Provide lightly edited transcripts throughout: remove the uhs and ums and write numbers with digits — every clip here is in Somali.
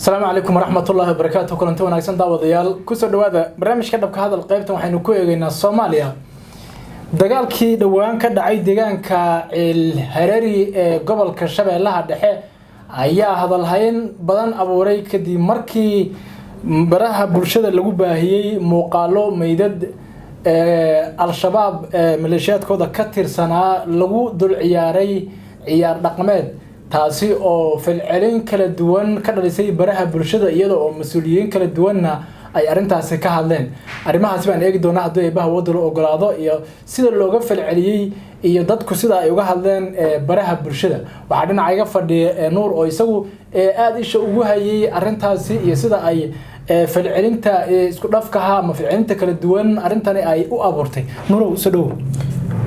السلام عليكم ورحمة الله وبركاته. كلنتي wanaagsan daawadayaal ku soo dhawaada barnaamijka dhabka hadal qaybtan waxaynu ku eegaynaa Soomaaliya dagaalkii dhawaan ka dhacay deegaanka Harari ee gobolka Shabeellaha Dhexe ayaa hadalhayn badan abuuray kadib markii baraha bulshada lagu baahiyay muuqaalo meydad al-shabaab maleeshiyadkooda ka tirsanaa lagu dul ciyaaray ciyaar dhaqameed taasi oo falcelin kala duwan ka dhalisay baraha bulshada iyada oo mas'uuliyiin kala duwanna ay arintaasi ka hadleen arimahaas baan eegi doonaa haddii ay baha wadada ogolaado iyo sida looga falceliyay iyo dadku sida ay uga hadleen baraha bulshada waxa dhinaca iga fadhiya Nuur oo isagu aad isha ugu hayay arintaasi iyo sida ay falcelinta isku dhafkaha ama falcelinta kala duwan arintani ay u abuurtay Nuur soo dhaw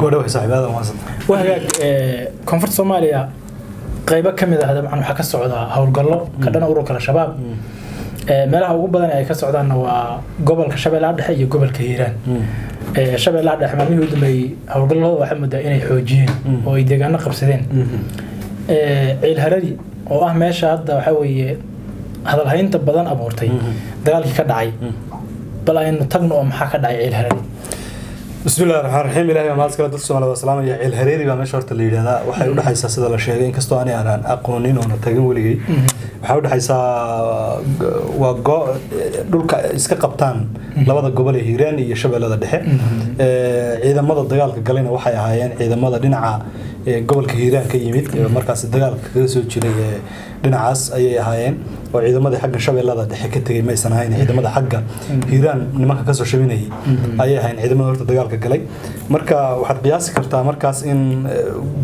go'do saaxiibada waasan waxa koonfur Soomaaliya qayb ka mid ah waxa ka socda hawlgallo ka dhan ururka shabaab meelaha ugu badan ay ka socdaan waa gobolka Shabeellaha Dhexe iyo gobolka Hiiraan Shabeellaha Dhexe maamulka u dambeeyay hawlgallo waxa muddo inay xoojiyeen oo ay deegaano qabsadeen Harari oo ah meesha hadda waxa weeye hadal haynta badan abuurtay dagaalkii ka dhacay bal aynu tagno oo maxaa ka dhacay Harari بسم الله الرحمن الرحيم إلهي ما أذكر دكتور صلى الله عليه وسلم يا الهريري ما مشورت اللي هذا وحيود حيسا سيد الله شيء إن كستو أنا أقونين ونتاجم ولي وحيود حيسا وجا دول إسكا قبطان لبض الجبل هيران يشبه هذا الدحى إذا مضى الدجال كجلينا وحي عيان إذا مضى دينع جبل كهيران كيميت مركز الدجال كيسو تشيل دينعاس أي عيان وإذا مضى حق شبه هذا الدحى كتير ما يسنهين إذا مضى حق هيران نما كسر شبينه أي عيان إذا مضى الدجال galay marka waxaad qiyaasi kartaa markaas in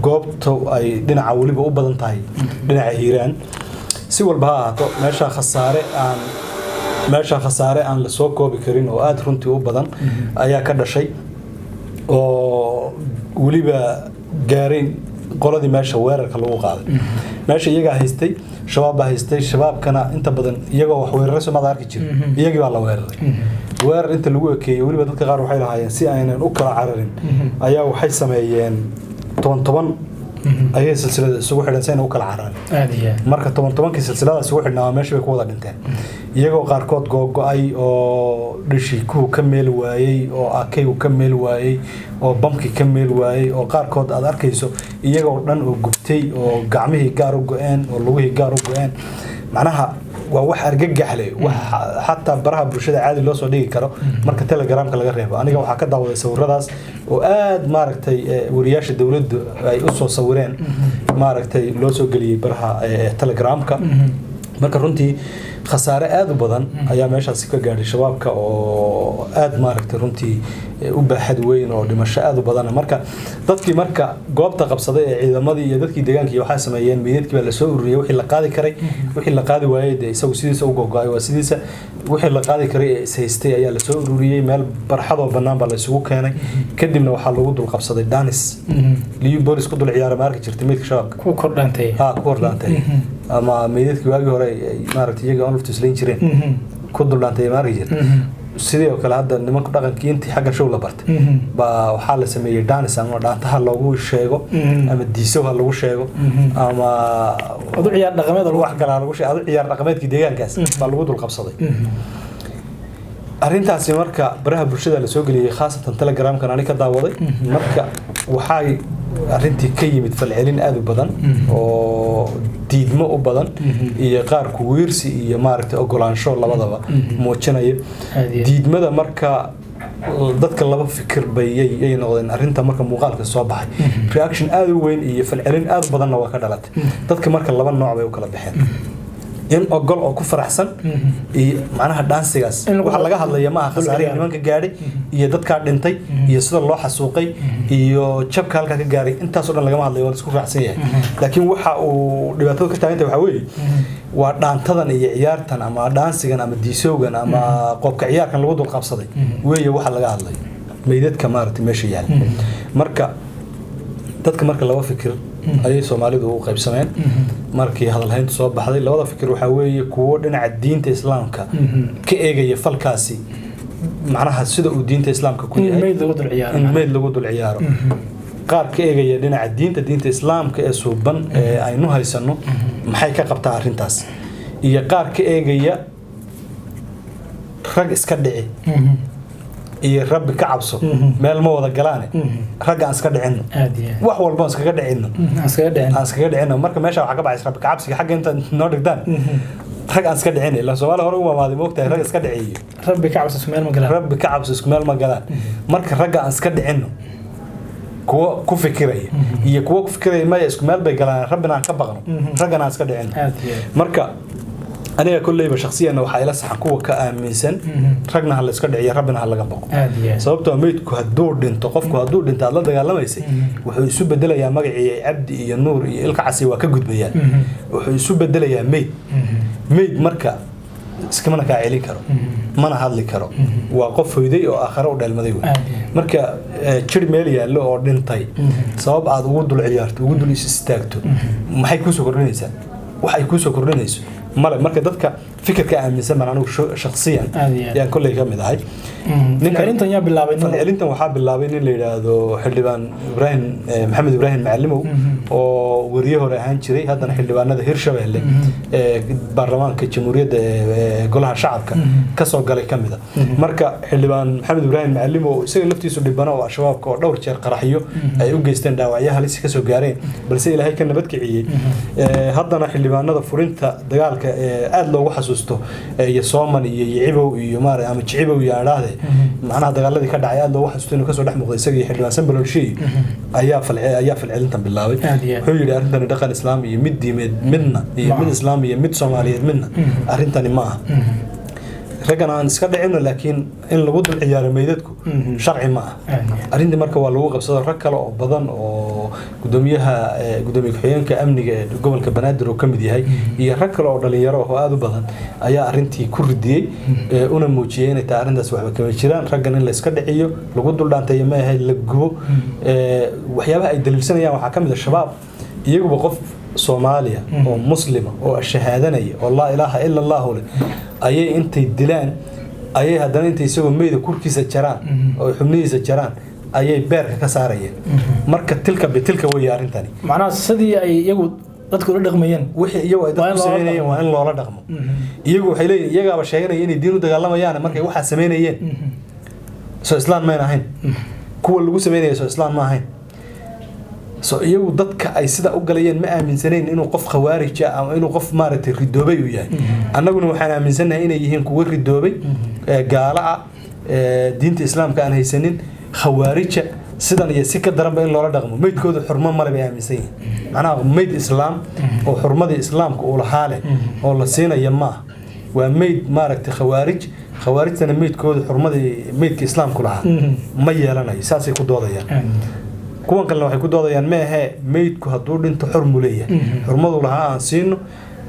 goobta ay dhinaca waliba u badan tahay dhinaca Hiiraan si walba ha ahaato meesha khasaare aan la soo koobi karin oo aad runtii u badan ayaa ka dhashay oo waliba gaarin qoladii meesha weerarka lagu qaaday meesha iyaga haystay shabaabkana inta badan iyagoo wax weeraray soo arki jiray iyagii baa la weeraray weerar inta lagu ekeeyay waliba dadka qaar waxay lahaayeen si aynan u kala cararin ayaa waxay sameeyeen toban ayay silsilada isugu xidhan si aynan u kala cararin marka tobankii silsilada isugu xidhnaa meesha bay ku wada dhinteen iyagoo qaarkood go'ay oo dhishikuhu ka meel waayay oo akaygu ka meel waayay oo bamki ka meel waayay oo qaarkood aad arkayso iyagoo dhan oo gubtay oo gacmihii gaar u go'een oo lugihii gaar u go'een macnaha waa wax argagax leh wax hatta baraha bulshada caadi loo soo dhigi karo marka Telegramka laga reebo aniga waxa ka daawaday sawiradaas oo aad maaragtay wariyaasha dawladdu ay u soo sawireen maaragtay loo soo galiyay baraha Telegramka marka runtii khasaare aad u badan ayaa meeshaas ka gaaray shabaabka oo aad maaragtay runtii u baaxad weyn oo dhimasho aad u badan marka dadkii marka goobta qabsaday ee ciidamadii iyo dadkii deegaanka waxa sameeyeen meedadkii baa la soo ururiyay wixii la qaadi karay wixii la qaadi waayay isagu sidiisa u go'ay waa sidiisa wixii la qaadi karay ee haystay ayaa la soo ururiyay meel barxad oo banaan baa la isugu keenay kadibna waxa lagu dul qabsaday Danis liyu boolis ku dul ciyaar markii jirtay meedka shabaabka ku kordhantay ama meedadkii waagi hore maaragtay iyaga aan laftu isleen jireen ku dul dhantay markii jirtay sidoo kale hadda nimanka dhaqankii intii xagga show la bartay ba waxa la sameeyay Danis ama dhaantaha loogu sheego ama diisoha lagu sheego ama adu ciyaar dhaqameed wax kale lagu sheego adu ciyaar dhaqameedkii deegaankaas baa lagu dul qabsaday arintaasi marka baraha bulshada la soo galiyay khaasatan Telegramka aan ka daawaday marka waxay arintii ka yimid falcelin aad u badan oo diidmo u badan iyo qaar ku weersi iyo maaragtay ogolaansho labadaba muujinaya diidmada marka dadka laba fikir bayay noqdeen arinta marka muuqaalka soo baxay reaction aad u weyn iyo falcelin aad u badan waa ka dhalatay dadka marka laba nooc bay u kala baxeen in ogol oo ku faraxsan iyo macnaha dhaansigaas waxa laga hadlayo ma aha khasaarada nimanka gaaray iyo dadka dhintay iyo sida loo xasuuqay iyo jabka halka ka gaaray intaas oo dhan laga hadlayo waa isku raacsan yahay laakiin waxa uu dhibaato ka taagantay waxa weeye waa dhaantadan iyo ciyaartan ama dhaansigan ama diisowgan ama qofka ciyaarkan lagu dul qabsaday weeye waxa laga hadlayo meedadka maartay meesha yaal marka dadka marka laba fikir ayay Soomaalidu u qaybsameen markii hadalhayntu soo baxday labada fikir waxa weeye kuwo dhinaca diinta islaamka ka eegaya falkaasi macnaha sida uu diinta islaamka ku yahay meed lagu dul ciyaaro qaar ka eegaya dhinaca diinta islaamka ee suuban ee aynu haysano maxay ka qabtaa arintaas iyo qaar ka eegaya rag iska dhici iyo rabbi ka cabso meel ma wada galaan rag aan iska dhicino wax walba aan iskaga dhicino aan iskaga dhicino marka meesha waxa ka baxay rabbi ka cabsiga xagga inta noo dhigtaan rag aan iska dhicin ilaa Soomaaliya hore uma maadi moogtahay rag iska dhiciyo rabbi ka cabso meel ma galaan rabbi ka cabso meel ma galaan marka rag aan iska dhicino kuwa ku fikiraya iyo kuwa ku fikiraya ma isku meel bay galaan rabbina aan ka baqno ragana aan iska dhicino marka aniga kullayba shakhsiyan waxa ila saxan kuwa ka aaminsan ragna hal iska dhiciyo rabbina hal laga baqo sababtoo meedku haduu dhinto qofku haduu dhinto aad la dagaalamaysa wuxuu isu bedelayaa magacii Abdi iyo Nuur iyo ilka casi waa ka gudbayaan wuxuu isu bedelayaa meed marka iskama ka celin karo mana hadli karo waa qof hoyday oo aakhiro u dhalmaday marka jir meel yaalo oo dhintay sabab aad ugu dul ciyaarto ugu dul istaagto maxay ku soo kordhinaysaa waxay ku soo kordhinayso mala marka dadka fikirka aaminsan man anigu shakhsiyan yaan kulay ka mid ahay ninka intan yaa bilaabay intan waxa bilaabay in la yiraahdo xildhibaan Ibrahim Maxamed Ibrahim Macallimow oo wariye hore ahaan jiray haddana xildhibaanada Hirshabeelle baarlamaanka jamhuuriyadda golaha shacabka ka soo galay kamida marka xildhibaan Maxamed Ibrahim Macallimow isaga laftiisu dhibana oo shabaabka oo dhowr jeer qaraxyo ay u geysteen dhaawacyo halis ka soo gaareen balse Ilaahay ka nabad kiciyay haddana xildhibaanada furinta dagaalka aad loogu xasuusto iyo Soomaali iyo Ciibow iyo Maare ama Ciibow iyo Aaraade macnaha dagaaladii ka dhacay aad loogu xasuusto inuu ka soo dhex muuqday isaga xildhibaan Sanbalolshay ayaa falcelintan bilaabay wuxuu yiri arrintan dhaqan islaam iyo mid diimeed midna iyo mid islaam iyo mid Soomaaliyeed midna arrintan ma aha ragana aan iska dhicino laakiin in lagu dul ciyaaro meedadku sharci ma aha arrintii marka waa lagu qabsaday rag kale oo badan oo gudoomiyaha ku-xigeenka amniga ee gobolka Banaadir oo kamid yahay iyo rag kale oo dhalinyaro oo aad u badan ayaa arrintii ku ridiyay una muujiyay in arrintaas waxba kama jiraan raggan in la iska dhiciyo lagu dul dhaanteeyo ma ahay la gubo waxyaabaha ay daliilsanayaan waxa kamid ah shabaab iyagu qof Soomaaliya oo muslima oo shahaadanaya oo la ilaaha illa Allah ayay intay dilaan ayay haddana intay isagoo meeyda kurkiisa jaraan oo xubnihiisa jaraan ayay beerka ka saarayeen marka tilka way arintani macnaha sidii ay iyagu dadku la dhaqmayeen wixii iyagu ay dadku sameeyeen waa in loola dhaqmo iyagu waxay leeyihiin iyagaaba sheeganayeen inay diin u dagaalamayaan markay waxa sameeyeen soo islaam ma ahayn kuwa lagu sameeyay soo islaam ma ahayn soo iyagu dadka ay sida u galayeen ma aaminsaneen inuu qof khawaarij ah ama inuu qof maaragtay ridoobay u yahay annaguna waxaan aaminsanahay inay yihiin kuwa ridoobay gaala ah diinta islaamka aan haysanin khawaarij sidan iyo si ka daran ba in loola dhaqmo meydkooda xurmo male bay aaminsan yihiin macnaha meyd islaam oo xurmada islaamka uu lahaa leh oo la siinayo ma waa meyd maaragtay khawaarijtana meydkooda xurmada meydka islaamku lahaa ma yeelanayo saasay ku doodayaan kuwan kale waxay ku doodayaan ma aha meydku haduu dhinto xurmo leeyahay xurmadu lahaa aan siino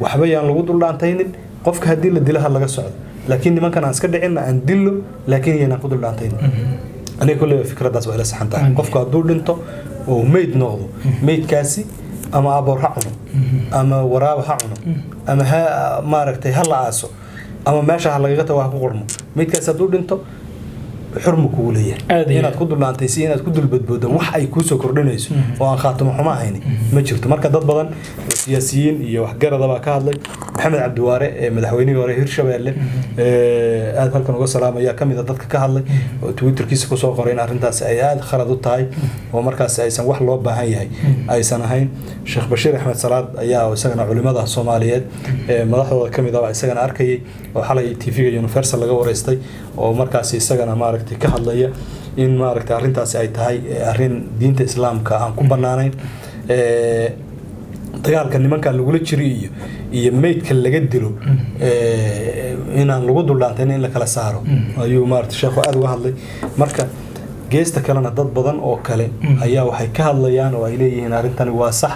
waxba yaan lagu dul dhaantaynin qofka hadii la dilaha laga socdo laakiin nimankan aan iska dhicin aan dilo laakiin yaan ku dul dhaantaynin aniga kullee fikradaas waa ila saxan tahay qofka haduu dhinto oo meyd noqdo meydkaasi ama aboor ha cuno ama waraab ha cuno ama maaragtay hal aaso ama meesha laga tago ku qormo meydkaasi haduu dhinto xurmo ku leeyahay inaad ku dulaantay si inaad ku dulbadboodo wax ay ku soo kordhinayso oo aan khaatimo xumo ahayn ma jirto marka dad badan siyaasiyiin iyo wax garadaba ka hadlay Maxamed Cabdiwaare ee madaxweynihii hore Hirshabeelle aad halkan uga salaamaya kamid dadka ka hadlay oo Twitterkiisa ku soo qoray in arrintaas ay aad khalad u tahay oo markaas aysan wax loo baahan yahay aysan ahayn Sheekh Bashiir Axmed Salaad ayaa isagana culimada Soomaaliyeed madaxdooda kamid ah isagana arkayay oo xalay TV-ga Universal laga wareystay oo markaas isagana maaragtay ka hadlaya in maaragtay arrintaas ay tahay arrin diinta islaamka aan ku banaanayn dagaalka nimanka lagu jiriyo iyo meydka laga dilo inaan lagu dullaanteen in la kala saaro ayuu maaragtay sheekhu aad uga hadlay marka geesta kalena dad badan oo kale ayaa waxay ka hadlayaan oo ay leeyihiin arrintan waa sax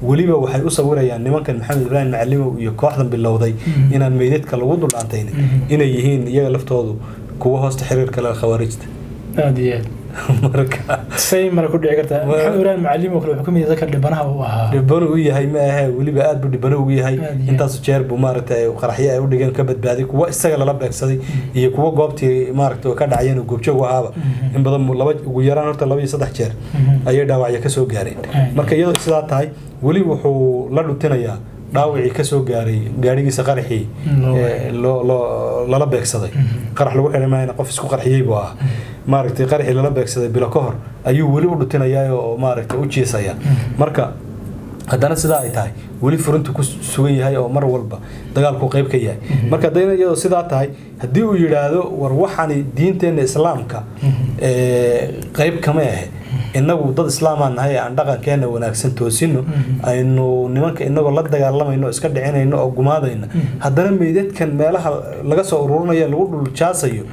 waliba waxay u sawirayaan nimankan Maxamed Ibrahim Macallimow iyo kooxdan bilowday inaan meydadka lagu dullaanteen inay yihiin iyaga laftoodu kuwa hoosta xiriirka la khawaarijta aadiyeed marka say marku dhici karta Maxamed Ibrahim Macallimow wuxuu kamid yahay dhibanaha uu ahaa dhibano uu yahay ma aha waliba aad buu dhibano ugu yahay intaas jeer buu maaragtay qaraxyo ay u dhigeen ka badbaaday kuwa isaga la beegsaday iyo kuwa goobtii maaragtay ka dhacayeen goobjoog ahaaba in badan ugu yaraan horta 2 iyo 3 jeer ayay dhaawacyo ka soo gaareen marka iyadoo sidaa tahay wali wuxuu la dhutinayaa dhaawicii ka soo gaaray gaarigiisa qaraxii lala beegsaday qarax lagu xiray maayna qof isku qarxiyay buu ah maaragtay qaraxii lala beegsaday bilo ka hor ayuu weli u dhutinayaa oo maaragtay u jiisaya marka haddana sidaa ay tahay weli furintu ku sugan yahay oo mar walba dagaalku qayb ka yahay marka hadayna iyadoo sidaa tahay haddii uu yidhaahdo war waxaani diinteenna islaamka qayb kama ahe inagu dad islaamaan nahay aan dhaqankeena wanaagsan toosino aynu nimanka inagoo la dagaalamayno iska dhicinayno oo gumaadayna haddana meydadkan meelaha laga soo ururinayo lagu dhuljaasayo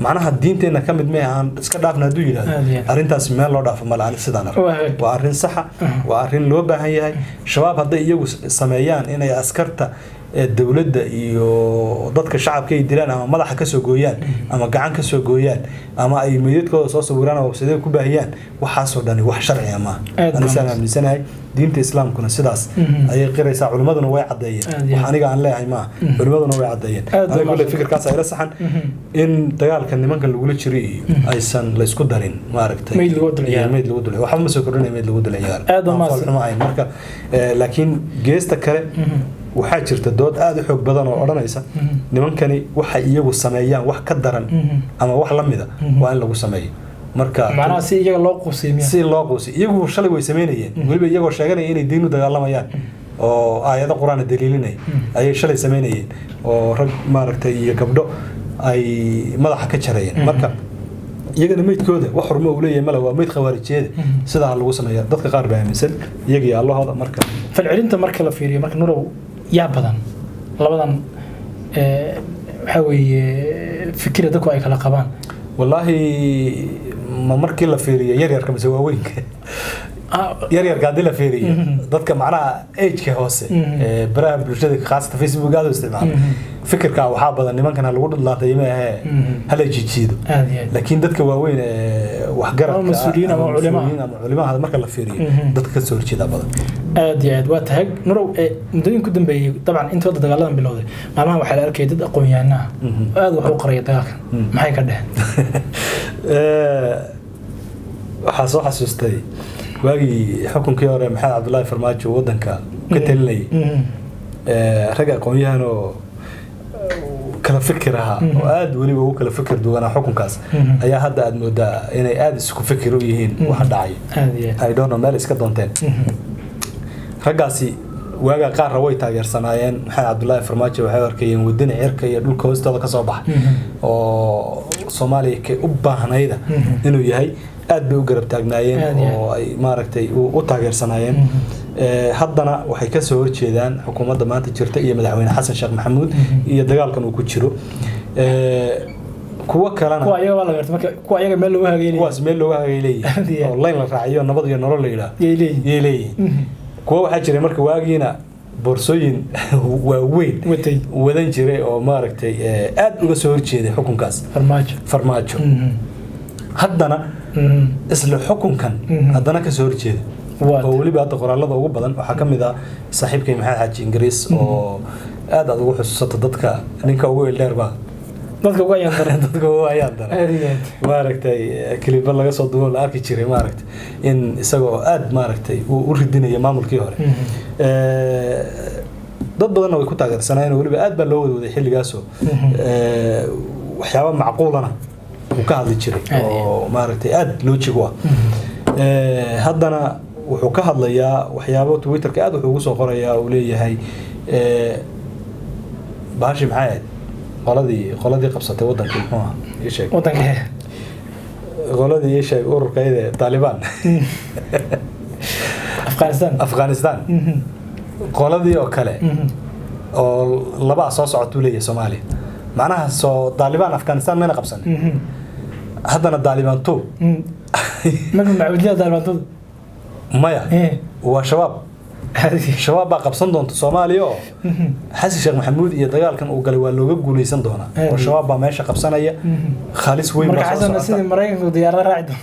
macnaha diinteenna ka mid ma aan iska dhaafna hadduu yidhaahdo arrintaas meel loo dhaafo mala ani sidaan arko waa arrin saxa waa arrin loo baahan yahay shabaab hadday iyagu sameeyaan inay askarta dawladda iyo dadka shacabka ay dilaan ama madaxa ka soo gooyaan ama gacan ka soo gooyaan ama ay meydadkooda soo sawiraan oo websadee ku baahiyaan waxaasoo dhani wax sharciya maaha anisaan aaminsanahay diinta islaamkuna sidaas ayay qiraysaa culimmaduna way caddeeyeen wax aniga aan leeyahay maaha culimmaduna way caddeeyeen aniga kule fikirkaas ayla saxan in dagaalka nimanka lagula jiro iyo aysan laysku darin maaragtay meyd lagu dulciyo waxba ma soo kordhinaya meyd lagu dulciyo marka laakiin geesta kale waxaa jirta dood aad u xoog badan oo odhanaysa nimankani waxay iyagu sameeyaan wax ka daran ama wax la mida waa in lagu sameeyo marka macnaha si iyaga loo quusiyo si loo quusiyo iyagu shalay way sameynayeen weliba iyagoo sheeganaya inay diin u dagaalamayaan oo aayado quraan daliilinay ayay shalay sameynayeen oo rag maaragtay iyo gabdho ay madaxa ka jarayeen marka iyagana meydkooda wax xurmo uu leeyahay mala waa meyd khawaarijeeda sidaa lagu sameeyaa dadka qaar baa aaminsan iyagii allahooda marka falcelinta marka la fiiriyo marka nurow yaa badan labadan waxa weeye fikirada dadku ay kala qabaan wallaahi ma markii la fiiriyo yaryarka mise waaweynka yaryarka haddii la fiiriyo dadka macnaha ageka hoose baraha bulshada khaasata facebook aad u isticmaala fikirkaa waxaa badan nimankan ha lagu dhudlaatay ma ahee hala jijiido laakiin dadka waaweyn waxgaradka mas-uuliyiin ama culimada marka la fiiriyo dadka ka soo horjeeda badan aad iyo aad waa tahay nurow muddooyin ku dambeeyey dabcan inta wadda dagaaladan bilowday maalmahan waxaa la arkaya dad aqoon-yahanaha aad wax u qaraya dagaalkan maxay ka dheheen waxaa soo xasuustay waagii xukunkii hore maxamed cabdullaahi farmaajo waddanka ka talinayay rag aqoon-yahan oo kala fikir ahaa oo aad weliba ugu kala fikir duwanaa xukunkaas ayaa hadda aad moodaa inay aad isku fikir u yihiin waxa dhacay I don't know meel iska doonteen raggaasi waagaa qaarra way taageersanaayeen maxamed cabdullaahi farmaajo waxay arkayeen wadani cirka iyo dhulka hoostooda ka soo baxay oo soomaaliya kay u baahnayda inuu yahay aad bay u garab taagnaayeen oo ay maaragtay u taageersanaayeen haddana waxay ka soo horjeedaan xukuumadda maanta jirta iyo madaxweyne xasan sheekh maxamuud iyo dagaalkan uu ku jiro kuwa kalena kuwa ayaga meel looga hagayleeyahay kuwaas meel looga hagayleeyahay oo layn la raaciyo nabad iyo nolol la yidhaah yay leeyihiin kuwa waxaa jiray marka waagiina boorsooyin waaweyn wadan jiray oo maaragtay aad uga soo horjeeday xukunkaas farmaajo haddana isla xukunkan haddana ka soo horjeeda oo weliba hadda qoraalada ugu badan waxaa ka mid ah saaxiibkay maxamed xaaji ingiriis oo aad ugu xusuusato dadka ninka ugu eldheer baa dadka ugu ayaan daran maaragtay kiliba laga soo duwo la arki jiray maaragtay in isagoo aad maaragtay u ridinaya maamulkii hore dad badanna way ku taageersanayeen weliba aad baa loo wadwaday xilligaasoo waxyaaba macquulana uu ka hadli jiray oo maaragtay aad loojig u ah haddana wuxuu ka hadlayaa waxyaabo twitterka aad wuxuu ugu soo qorayaa uu leeyahay bahashi maxay ahayd qoladii qabsatay wadankii muxuu ahaa ii sheeg qoladii ii sheeg ururkayda Taliban Afghanistan qoladii oo kale oo laba soo socotuu leeyahay Soomaaliya macnaha soo Taliban Afghanistan meena qabsan haddana Taliban tu marka macbuudiyada Taliban tu maya waa shabaab baa qabsan doonta Soomaaliya oo xasan sheekh maxamuud iyo dagaalkan uu galay waa looga guuleysan doonaa oo shabaab baa meesha qabsanaya khalis weyn marka xasan sidii Mareykanku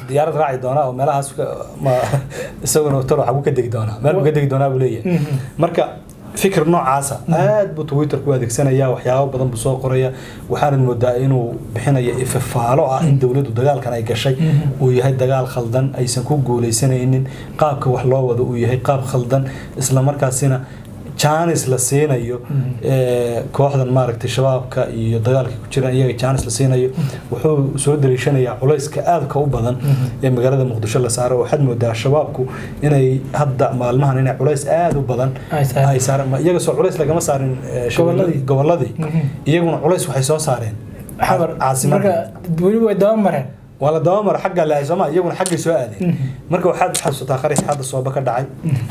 diyaarad raaci doona oo meelahaas isaguna toro xagu ka degi doona meel ka degi doona buu leeyahay marka fikir noocaasa aad buu Twitter ku adeegsanaya waxyaabo badan buu soo qoraya waxaan moodaa inuu bixinayo ifafaalo ah in dawladdu dagaalkan ay gashay uu yahay dagaal khaldan aysan ku guuleysanaynin qaabka wax loo wado uu yahay qaab khaldan isla markaasina jaanis la siinayo kooxdan maaragtay shabaabka iyo dagaalka ku jiraan iyaga jaanis la siinayo wuxuu soo daliishanayaa culayska aadka u badan ee magaalada Muqdisho la saaro waxaad moodaa shabaabku inay hadda maalmahan inay culays aad u badan ay saaraan iyaga soo culays lagama saarin goboladii iyaguna culays waxay soo saareen caasimadda wali way daba mareen wala daamar xagga la Soomaa iyaguna xagga soo aadeen marka waxaad xasuutaa qarax hadda sooba ka dhacay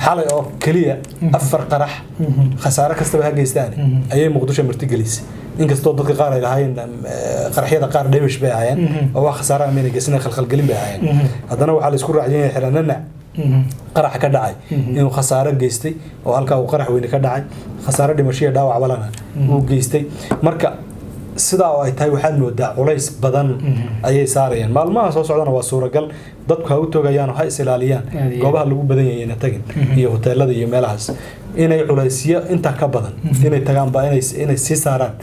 xalay oo kaliya afar qarax khasaare kasta ha geystaan ayay Muqdisho marti gelisay inkastoo dadka qaar ay lahaayeen qaraxyada qaar dheemish bay ahaayeen oo wax khasaare ameen geysnay khalkhal galin bay ahaayeen haddana waxa la isku raaciyay xiranana qarax ka dhacay inuu khasaare geystay oo halka uu qarax weyn ka dhacay khasaare dhimasho dhaawac balana uu geystay marka sida ay tahay waxaad moodaa culays badan ayay saarayaan maalmaha soo socdana waa suuragal dadku ha u toogayaan oo ha isilaaliyaan goobaha lagu badan yahay inay tagin iyo hoteelada iyo meelahaas inay culaysyo inta ka badan inay tagaan ba inay si saaraan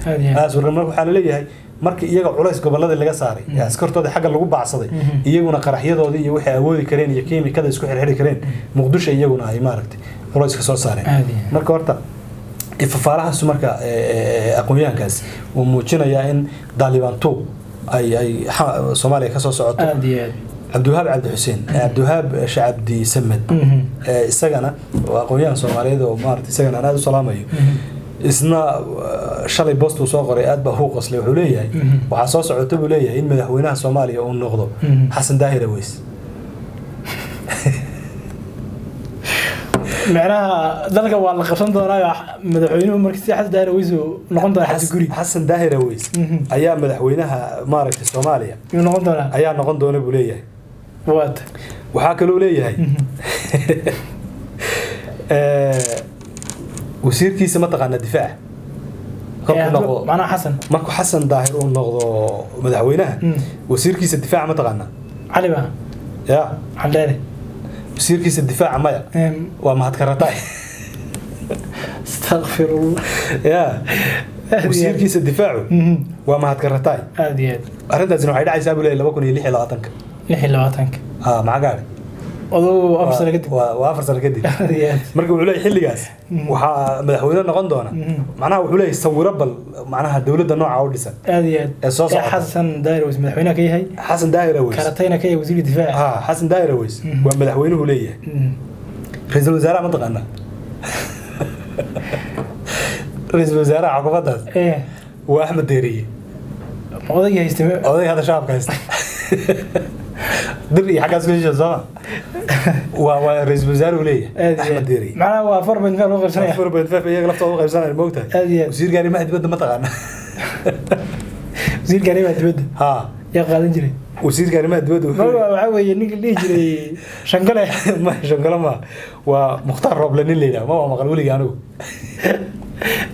suuragal waxa la leeyahay markii iyaga culays gobolada laga saaray askartooda xagga lagu baacsaday iyaguna qaraxyadoodii iyo wixii awoodi kareen iyo kiimikada isku xirxiri kareen Muqdisho iyaguna ay maaragtay culays ka soo saareen marka horta ifafaalahaas marka aqoonyahankaas uu muujinayaa in Daalibantu ay Soomaaliya ka soo socoto Abdulwahab Abdi Xuseen Abdulwahab Shacabdi Samad isagana aqoonyahan Soomaaliyeed oo maartay isagana aad u salaamayo isna shalay post uu soo qoray aad baa uu qoslay wuxuu leeyahay waxa soo socota buu leeyahay in madaxweynaha Soomaaliya uu noqdo Xasan Daahir Aweys macnaha dalka waa la qabsan doonaa madaxweynuhu markii Xasan Daahir Aweys noqon doona Xasan Daahir Aweys ayaa madaxweynaha maaragtay Soomaaliya noqon doona ayaa noqon doona buu leeyahay waxa kale uu leeyahay wasiirkiisa ma taqaana difaac macna Xasan markuu Xasan Daahir uu noqdo madaxweynaha wasiirkiisa difaac ma taqaana cali ba ya xaleele wasiirkiisa difaac maya waa mahad karatay astaghfirullah ya wasiirkiisa difaacu waa mahad karatay aadiyad arintaasina waxay dhacaysaa buu leeyahay 2026 magaari adoo afar kadib waa afar sano kadib marka wuxuu leeyahay xilligaas waxa madaxweyne noqon doona macnaha wuxuu leeyahay sawiro bal macnaha dawladda nooca u dhisan aadiyad Xasan Daahir Aweys madaxweynaha ka yahay Xasan Daahir Aweys karatayna ka yahay wasiirka difaaca Xasan Daahir Aweys waa madaxweynuhu leeyahay ra'iisul wasaaraha ma taqaana ra'iisul wasaaraha xukuumaddaas waa Axmed Deeriye odayga haystay odayga hada shacabka haystay dir iyo xagaas ku heshiis sama waa ra'iisul wasaaruhu leeyahay Axmed Deeriye macnaha waa 4.5 loo qaybsanaya 4.5 iyaga laftooda qaybsanaya moogtahay wasiirka arrimaha dibadda ma taqaana wasiirka arrimaha dibadda yaa qaadan jiray wasiirka arrimaha dibadda waxa weeye ninka dhigi jiray Shangale ma Shangale ma waa Mukhtaar Roble nin leeyahay ma waa maqal waliga anigu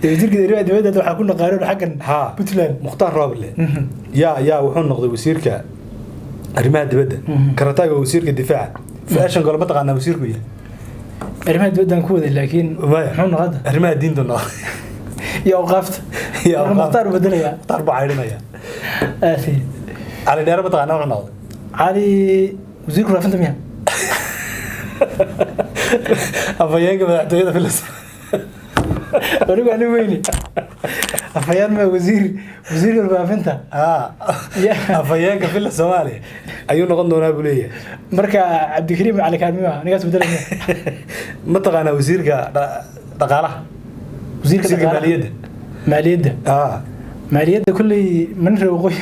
wasiirka arrimaha dibadda waxa ku naqaarin xaqan Puntland Mukhtaar Roble yaa wuxuu noqday wasiirka arrimaha dibadda karataaga wasiirka difaaca fashion golba taqaana wasiirku yahay arrimaha dibadda ku waday laakiin muxuu noqday arrimaha diinta noqday iyo awqaafta iyo Mukhtaar bedelaya Mukhtaar baa caydinaya aasi على ديار بتاعنا وحنا علي وزير كرافنت مين أفيانك بتاعته في اللسان أنا ويني أفيان ما وزير كرافنت أفيانك في الصومالي أيون قندونا بوليه مركا عبد الكريم على كلمة أنا قاعد بدل ما تقانا وزير دقالة وزير مالية مالية كل من روقي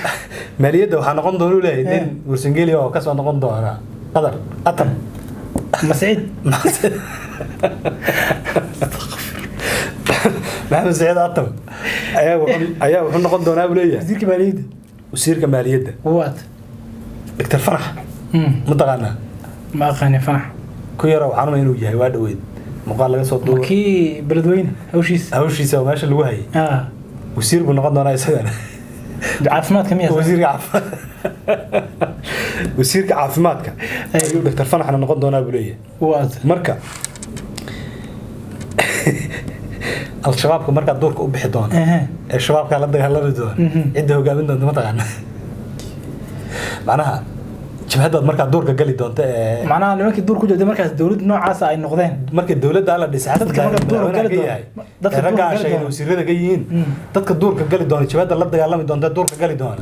مالية وحنا قندونا ولا إثنين ورسنجيلي أو كسر قندونا قدر أتم مسعيد محمد سعيد أتم أيوة وحنا قندونا ولا وزير مالية وات دكتور فرح متقنا ما قاني فرح كويرا وحنا ما ينوجه واد وين مقال لك صوت دور كي بلدوين أوشيس وماشي الوهي وزير بنقدنا يسدنا عافماتك مية وزير عافماتك أيوة دكتور فرح احنا نقدنا بليه وات مركا الشباب مركا دورك وبحضان الشباب كان لديه هلا بدون عنده قابلنا ما تغنى معناها jabhadaad markaa duurka gali doonta macnaha nimankii duur ku jirtay markaas dawlad noocaas ay noqdeen markii dawladda la dhisay dadka marka duurka gali doona dadka ragga sheegay wasiirada ka yihiin dadka duurka gali doona jabhada la dagaalami doonta duurka gali doona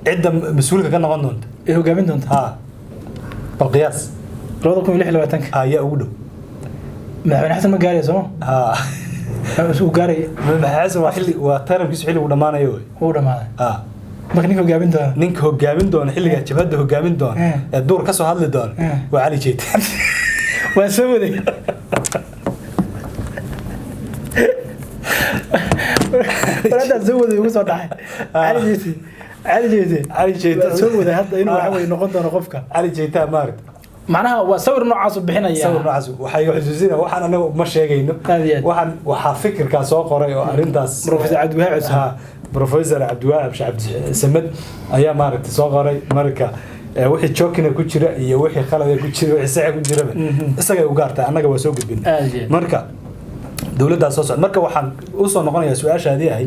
cidda mas'uulka ka noqon doonta ee hogaamin doonta ha balqiyaas 2026 ayaa ugu dhow madaxweyne xasan ma gaaray soo ha uu gaaray maxaas waa xilli waa tarankiisu xilli uu dhamaanayo uu dhamaaday ha marka ninka hogaamin doona xilliga jabhada hogaamin doona ee duur ka soo hadli doona waa cali jeete waa soo waday walaada soo waday ugu soo dhacay cali jeete soo waday hadda inuu waxa way noqon doono qofka cali jeete maarad macnaha waa sawir noocaas u bixinaya sawir noocaas waxay xusuusinaa waxaan anagu ma sheegayno waxa fikirka soo qoray oo arintaas Professor Abdiwaab Shacab Samad ayaa maaragtay soo qoray marka wixii jookina ku jira iyo wixii qalad ku jira wixii sax ku jira isaga u gaartay anaga waa soo gudbin marka dawladda soo socod marka waxaan u soo noqonayaa su'aashaadii ahay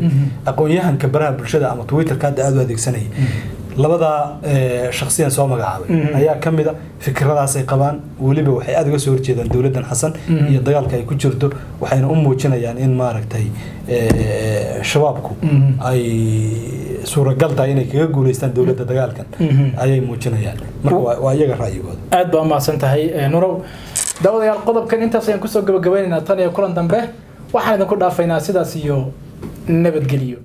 aqoon-yahanka baraha bulshada ama Twitter-ka aad u adeegsanay labada shakhsiyan soo magacaabay ayaa kamida fikradaas ay qabaan waliba waxay aad uga soo horjeedaan dawladdan Xasan iyo dagaalka ay ku jirto waxayna u muujinayaan in maaragtay shabaabku ay suuragal tahay inay kaga guuleystaan dawladda dagaalkan ayay muujinayaan marka waa iyaga ra'yigooda aad baa mahadsan tahay nurow dawadayaal qodobkan intaas ayaan kusoo gabagabaynaynaa tan iyo kulan dambe waxaan idinku dhaafaynaa sidaas iyo nabadgelyo